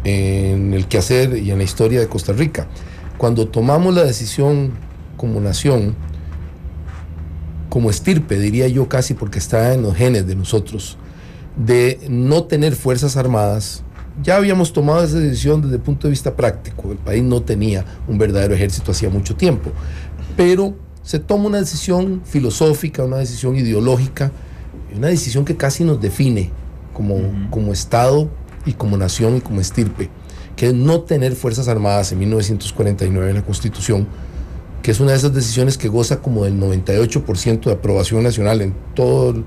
en el quehacer y en la historia de Costa Rica. Cuando tomamos la decisión como nación, como estirpe, diría yo casi, porque está en los genes de nosotros, de no tener fuerzas armadas, ya habíamos tomado esa decisión desde el punto de vista práctico. El país no tenía un verdadero ejército hacía mucho tiempo, pero se toma una decisión filosófica, una decisión ideológica, una decisión que casi nos define como Estado y como nación y como estirpe, que es no tener fuerzas armadas en 1949 en la Constitución, que es una de esas decisiones que goza como del 98% de aprobación nacional en todo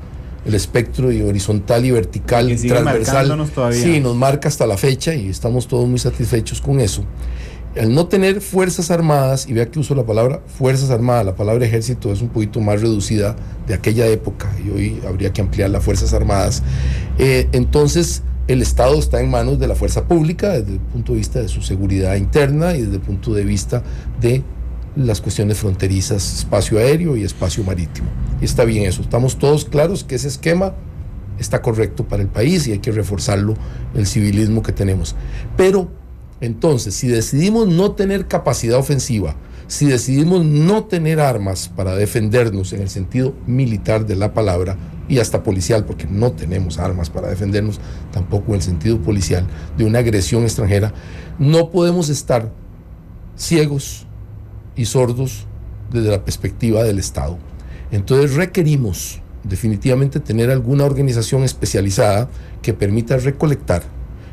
el espectro y horizontal y vertical, y sigue transversal. Todavía. Sí, nos marca hasta la fecha y estamos todos muy satisfechos con eso. Al no tener fuerzas armadas, y vea que uso la palabra fuerzas armadas, la palabra ejército es un poquito más reducida de aquella época y hoy habría que ampliar las fuerzas armadas, entonces el Estado está en manos de la fuerza pública desde el punto de vista de su seguridad interna y desde el punto de vista de las cuestiones fronterizas, espacio aéreo y espacio marítimo. Y está bien eso, estamos todos claros que ese esquema está correcto para el país y hay que reforzarlo, el civilismo que tenemos. Pero entonces, si decidimos no tener capacidad ofensiva, si decidimos no tener armas para defendernos en el sentido militar de la palabra y hasta policial, porque no tenemos armas para defendernos tampoco en el sentido policial de una agresión extranjera, no podemos estar ciegos y sordos desde la perspectiva del Estado. Entonces requerimos definitivamente tener alguna organización especializada que permita recolectar,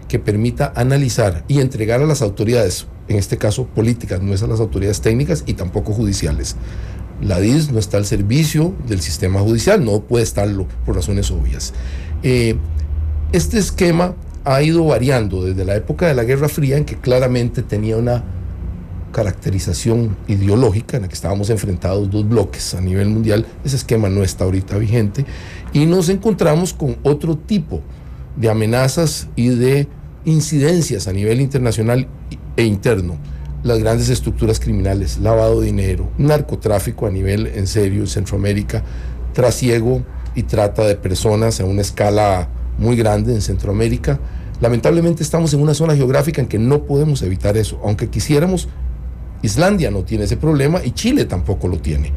que permita analizar y entregar a las autoridades, en este caso políticas, no es a las autoridades técnicas y tampoco judiciales. La DIS no está al servicio del sistema judicial, no puede estarlo por razones obvias. Este esquema ha ido variando desde la época de la Guerra Fría, en que claramente tenía una caracterización ideológica en la que estábamos enfrentados dos bloques a nivel mundial. Ese esquema no está ahorita vigente y nos encontramos con otro tipo de amenazas y de incidencias a nivel internacional e interno. Las grandes estructuras criminales, lavado de dinero, narcotráfico a nivel en serio en Centroamérica, trasiego y trata de personas a una escala muy grande en Centroamérica. Lamentablemente estamos en una zona geográfica en que no podemos evitar eso, aunque quisiéramos. Islandia no tiene ese problema y Chile tampoco lo tiene,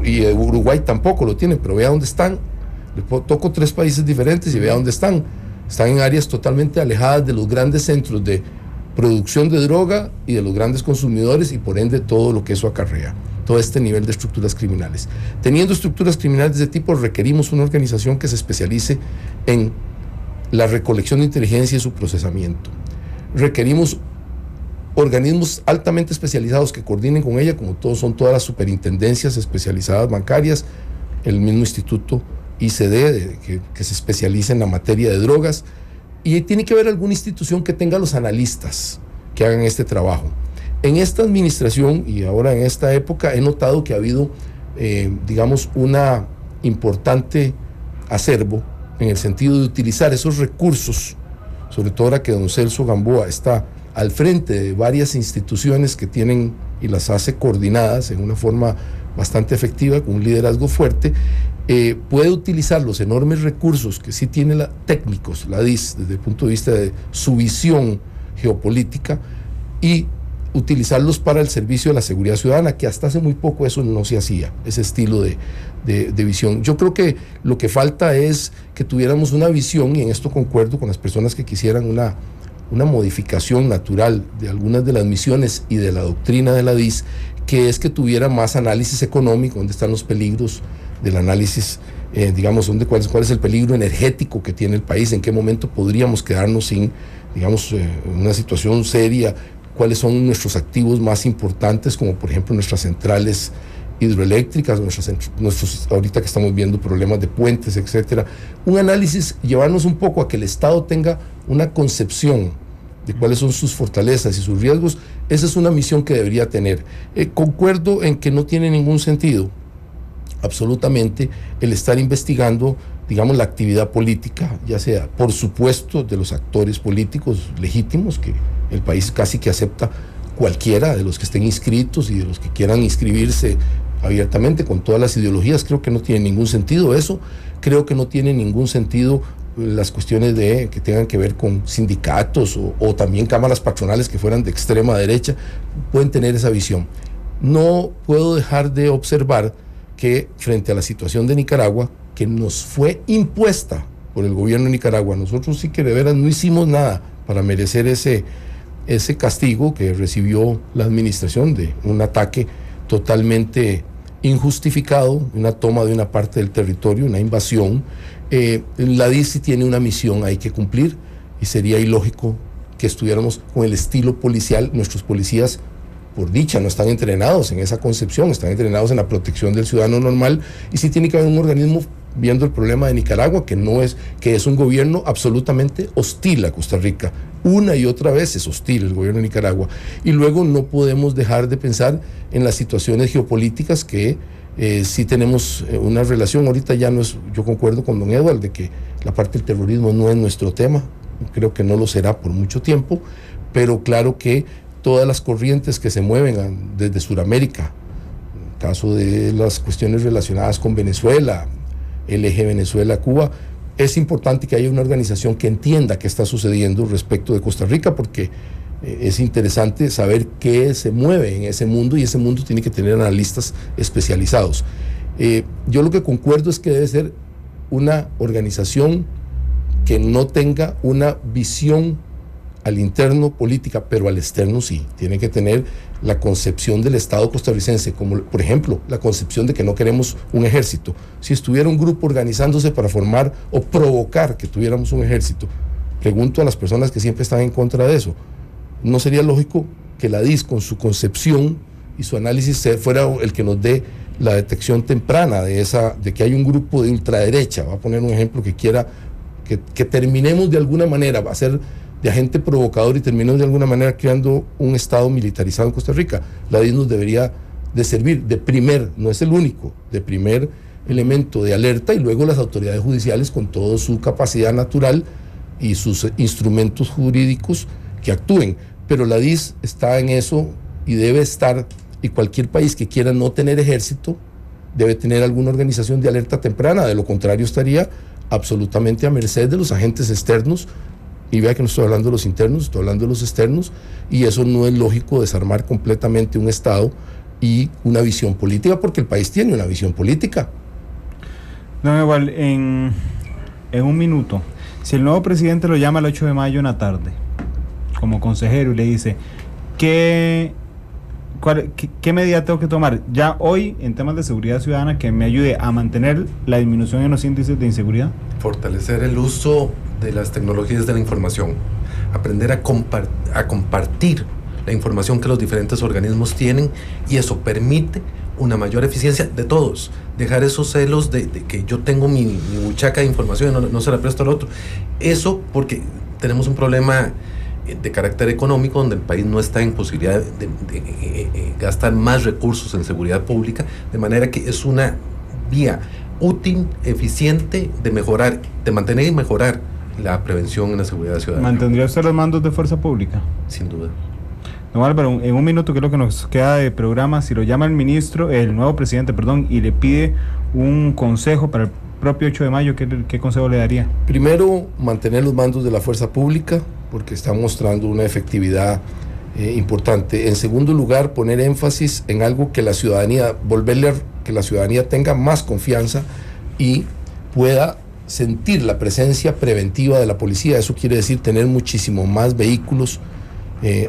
y Uruguay tampoco lo tiene, pero vea dónde están. Le toco 3 países diferentes y vea dónde están. Están en áreas totalmente alejadas de los grandes centros de producción de droga y de los grandes consumidores y por ende todo lo que eso acarrea, todo este nivel de estructuras criminales. Teniendo estructuras criminales de ese tipo, requerimos una organización que se especialice en la recolección de inteligencia y su procesamiento. Requerimos organismos altamente especializados que coordinen con ella, como son todas las superintendencias especializadas bancarias, el mismo instituto ICD, que se especializa en la materia de drogas, y tiene que haber alguna institución que tenga los analistas que hagan este trabajo. En esta administración y ahora en esta época he notado que ha habido, digamos, una importante acervo en el sentido de utilizar esos recursos, sobre todo ahora que don Celso Gamboa está al frente de varias instituciones que tienen y las hace coordinadas en una forma bastante efectiva, con un liderazgo fuerte, puede utilizar los enormes recursos que sí tiene técnicos, la DIS, desde el punto de vista de su visión geopolítica, y utilizarlos para el servicio de la seguridad ciudadana, que hasta hace muy poco eso no se hacía, ese estilo de visión. Yo creo que lo que falta es que tuviéramos una visión, y en esto concuerdo con las personas que quisieran una modificación natural de algunas de las misiones y de la doctrina de la DIS, que es que tuviera más análisis económico, dónde están los peligros del análisis, digamos, cuál es el peligro energético que tiene el país, en qué momento podríamos quedarnos sin, digamos, una situación seria, cuáles son nuestros activos más importantes, como por ejemplo nuestras centrales hidroeléctricas, ahorita que estamos viendo problemas de puentes, etcétera. Un análisis, llevarnos un poco a que el Estado tenga una concepción de cuáles son sus fortalezas y sus riesgos. Esa es una misión que debería tener. Concuerdo en que no tiene ningún sentido, absolutamente, el estar investigando, digamos, la actividad política, ya sea, por supuesto, de los actores políticos legítimos, que el país casi que acepta cualquiera de los que estén inscritos y de los que quieran inscribirse abiertamente con todas las ideologías. Creo que no tiene ningún sentido eso. Creo que no tiene ningún sentido las cuestiones que tengan que ver con sindicatos o también cámaras patronales que fueran de extrema derecha. Pueden tener esa visión. No puedo dejar de observar que frente a la situación de Nicaragua, que nos fue impuesta por el gobierno de Nicaragua, nosotros sí que de veras no hicimos nada para merecer ese castigo que recibió la administración de un ataque totalmente injustificado, una toma de una parte del territorio, una invasión. La DIS sí tiene una misión ahí que cumplir y sería ilógico que estuviéramos con el estilo policial. Nuestros policías, por dicha, no están entrenados en esa concepción, están entrenados en la protección del ciudadano normal, y sí tiene que haber un organismo viendo el problema de Nicaragua, que es un gobierno absolutamente hostil a Costa Rica. Una y otra vez es hostil el gobierno de Nicaragua. Y luego no podemos dejar de pensar en las situaciones geopolíticas que sí tenemos una relación. Ahorita ya no es, yo concuerdo con don Edward de que la parte del terrorismo no es nuestro tema, creo que no lo será por mucho tiempo, pero claro que todas las corrientes que se mueven desde Sudamérica, en caso de las cuestiones relacionadas con Venezuela, el eje Venezuela-Cuba, es importante que haya una organización que entienda qué está sucediendo respecto de Costa Rica, porque es interesante saber qué se mueve en ese mundo, y ese mundo tiene que tener analistas especializados. Yo lo que concuerdo es que debe ser una organización que no tenga una visión al interno política, pero al externo sí. Tiene que tener la concepción del Estado costarricense, como por ejemplo la concepción de que no queremos un ejército. Si estuviera un grupo organizándose para formar o provocar que tuviéramos un ejército, pregunto a las personas que siempre están en contra de eso, ¿no sería lógico que la DIS con su concepción y su análisis fuera el que nos dé la detección temprana de que hay un grupo de ultraderecha? Voy a poner un ejemplo que quiera que terminemos de alguna manera, va a ser de agente provocador y terminemos de alguna manera creando un Estado militarizado en Costa Rica. La DIS nos debería de servir de primer, no es el único, de primer elemento de alerta, y luego las autoridades judiciales con toda su capacidad natural y sus instrumentos jurídicos que actúen. Pero la DIS está en eso y debe estar, y cualquier país que quiera no tener ejército debe tener alguna organización de alerta temprana, de lo contrario estaría absolutamente a merced de los agentes externos. Y vea que no estoy hablando de los internos, estoy hablando de los externos, y eso no es lógico, desarmar completamente un Estado y una visión política, porque el país tiene una visión política. No, igual, en un minuto, si el nuevo presidente lo llama el 8 de mayo en la tarde, como consejero, y le dice, ¿qué medida tengo que tomar ya hoy en temas de seguridad ciudadana que me ayude a mantener la disminución en los índices de inseguridad? Fortalecer el uso de las tecnologías de la información, aprender a compartir la información que los diferentes organismos tienen, y eso permite una mayor eficiencia de todos, dejar esos celos de que yo tengo mi buchaca de información y no se la presto al otro. Eso porque tenemos un problema de carácter económico donde el país no está en posibilidad de gastar más recursos en seguridad pública, de manera que es una vía útil, eficiente de mejorar, de mantener y mejorar la prevención en la seguridad ciudadana. ¿Mantendría usted los mandos de fuerza pública? Sin duda. Don Álvaro, en un minuto, que es lo que nos queda de programa, si lo llama el nuevo presidente, y le pide un consejo para el propio 8 de mayo, ¿qué consejo le daría? Primero, mantener los mandos de la fuerza pública, porque están mostrando una efectividad importante. En segundo lugar, poner énfasis en algo que la ciudadanía, que la ciudadanía tenga más confianza y pueda sentir la presencia preventiva de la policía. Eso quiere decir tener muchísimo más vehículos,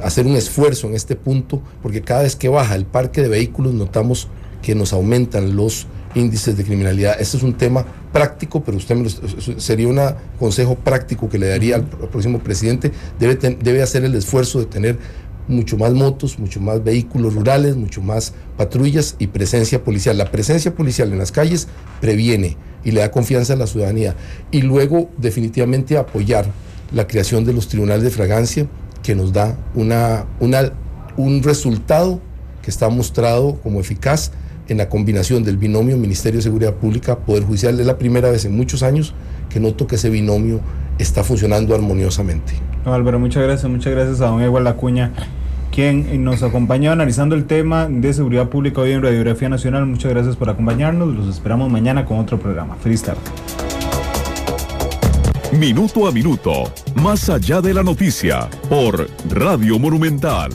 hacer un esfuerzo en este punto, porque cada vez que baja el parque de vehículos notamos que nos aumentan los índices de criminalidad. Este es un tema práctico, pero sería un consejo práctico que le daría al próximo presidente. Debe hacer el esfuerzo de tener mucho más motos, mucho más vehículos rurales, mucho más patrullas y presencia policial. La presencia policial en las calles previene y le da confianza a la ciudadanía. Y luego, definitivamente, apoyar la creación de los tribunales de fragancia, que nos da un resultado que está mostrado como eficaz en la combinación del binomio Ministerio de Seguridad Pública, Poder Judicial. Es la primera vez en muchos años que noto que ese binomio está funcionando armoniosamente. No, Álvaro, muchas gracias a don Edward Acuña, quien nos acompañó analizando el tema de seguridad pública hoy en Radiografía Nacional. Muchas gracias por acompañarnos, los esperamos mañana con otro programa. Feliz tarde. Minuto a minuto, más allá de la noticia, por Radio Monumental.